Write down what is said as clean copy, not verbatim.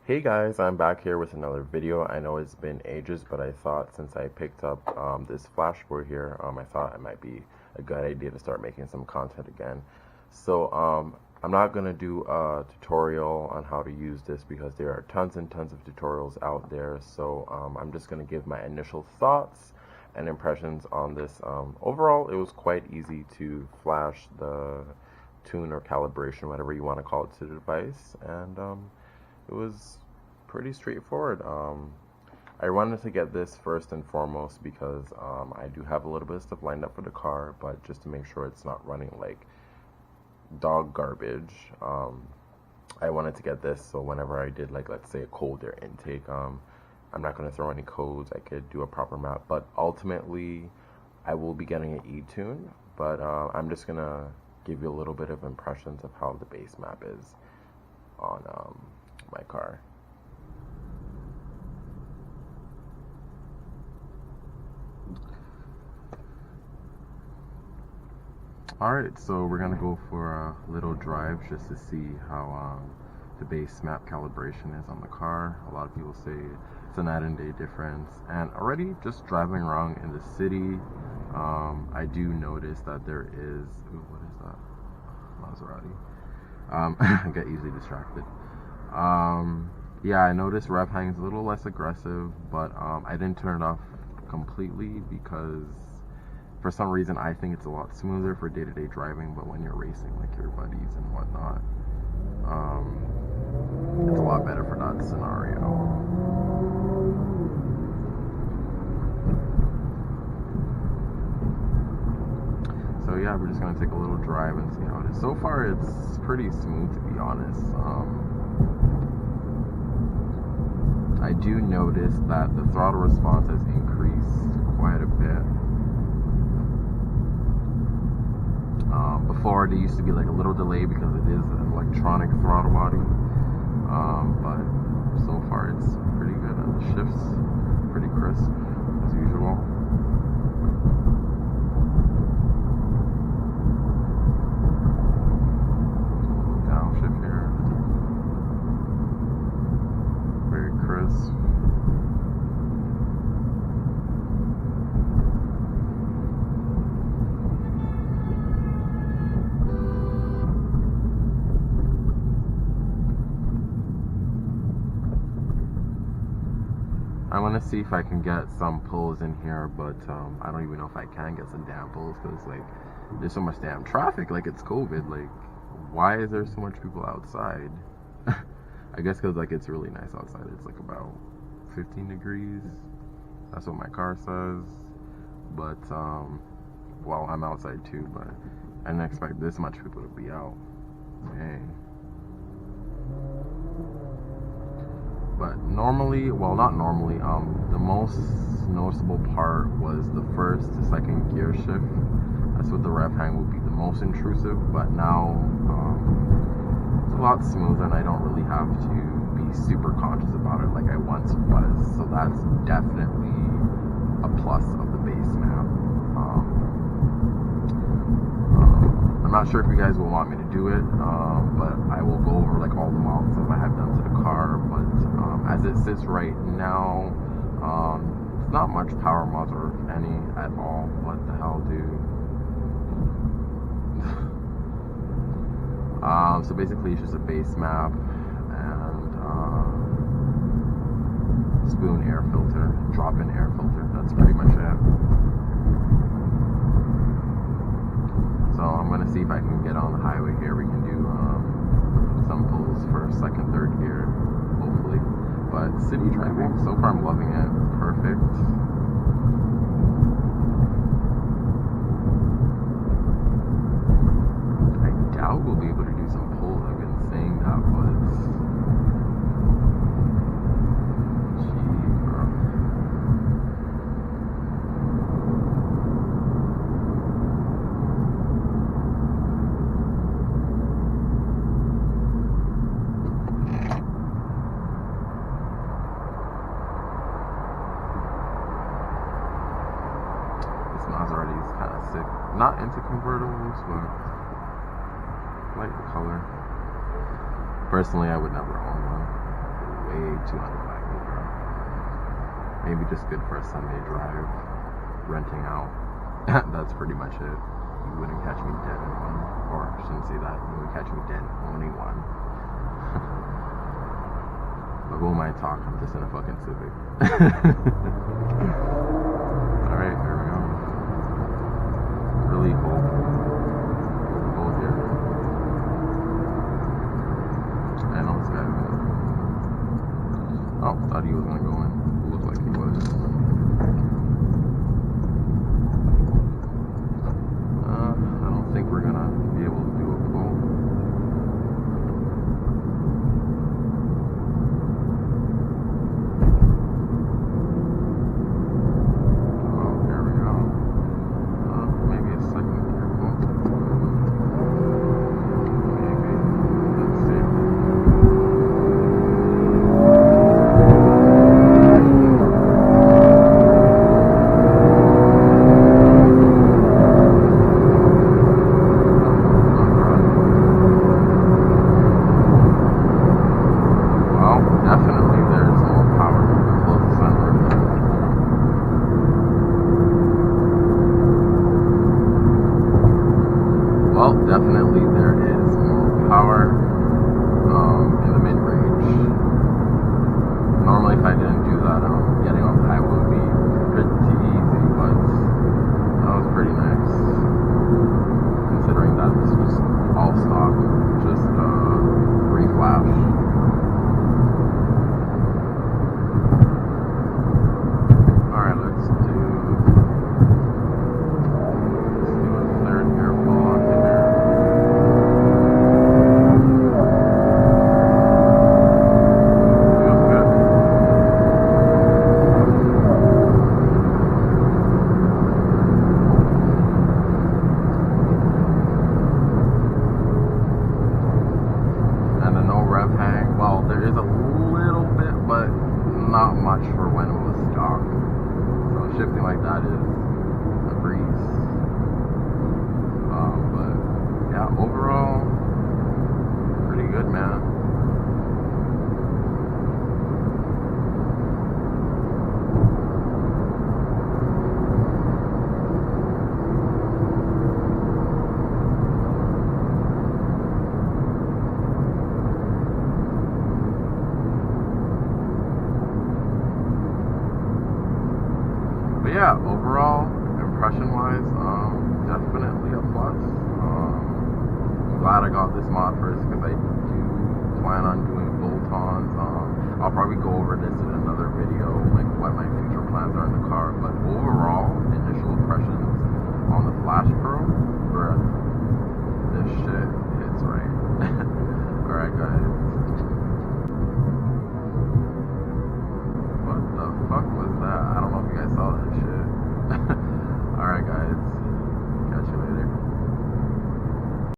Hey guys, I'm back here with another video. I know it's been ages, but I thought since I picked up this Flashpro here, I thought it might be a good idea to start making some content again. So I'm not going to do a tutorial on how to use this because there are tons and tons of tutorials out there. So I'm just going to give my initial thoughts and impressions on this. Overall, it was quite easy to flash the tune or calibration, whatever you want to call it, to the device, and it was pretty straightforward. I wanted to get this first and foremost because I do have a little bit of stuff lined up for the car, but just to make sure it's not running like dog garbage, I wanted to get this so whenever I did, like, let's say a cold air intake, I'm not going to throw any codes. I could do a proper map, but ultimately I will be getting an e-tune, but I'm just going to give you a little bit of impressions of how the base map is on my car. Alright, so we're gonna go for a little drive just to see how the base map calibration is on the car. A lot of people say it's a night and day difference, and already just driving around in the city, I do notice that there is, ooh, what is that? Maserati. I get easily distracted. Yeah, I noticed rev hang is a little less aggressive, but I didn't turn it off completely because for some reason I think it's a lot smoother for day-to-day driving, but when you're racing like your buddies and whatnot, it's a lot better for that scenario. So yeah, we're just gonna take a little drive and see how it is. So far it's pretty smooth, to be honest. I do notice that the throttle response has increased quite a bit. Before there used to be like a little delay because it is an electronic throttle body, but so far it's pretty good, and the shifts pretty crisp as usual. Downshift here, very crisp. I want to see if I can get some pulls in here, but I don't even know if I can get some damn pulls because like there's so much damn traffic. Like, it's COVID. Like, why is there so much people outside? I guess because like it's really nice outside. It's like about 15 degrees. That's what my car says. But well, I'm outside too, but I didn't expect this much people to be out. Dang. But normally, well, not normally, the most noticeable part was the first to second gear shift. That's what the rev hang would be the most intrusive, but now it's a lot smoother and I don't really have to be super conscious about it like I once was. So that's definitely a plus of the base map. I'm not sure if you guys will want me to do it, but I will go over like all the mods that I have done to the car. But as it sits right now, it's not much power mods or any at all. What the hell, dude? So basically it's just a base map and spoon air filter, drop-in air filter. That's pretty much it. So I'm gonna see if I can get on the highway here. We can do some pulls for second, third gear, hopefully. But city driving, so far I'm loving it. Perfect. I doubt we'll be able to do some pulls. I've been saying that, but gee, bro. Maserati is kind of sick. Not into convertibles, but I like the color. Personally, I would never own one. Way too high to find me, bro. Maybe just good for a Sunday drive, renting out. That's pretty much it. You wouldn't catch me dead in one, or I shouldn't say that. You would catch me dead owning one. But who am I to talk? I'm just in a fucking Civic. Alright, here we go. Really cold. Cold here. I know this guy. Oh, thought he was gonna go in. Looked like he was. I don't think we're gonna be able to do a pull. Well, definitely there is more power in the mid-range. Normally if I didn't do that, getting on the highway would be pretty easy, but that was pretty nice. Considering that this was all stock, just brief flash. Alright, let's do a third gear pull on here. Well, there is a little bit, but not much for when it was stock. So shifting like that is a breeze. But yeah, overall, pretty good, man. But yeah, overall, impression-wise, definitely a plus. I'm glad I got this mod first because I do plan on doing bolt-ons. I'll probably go over this in another video, like what my future plans are in the car. But overall, initial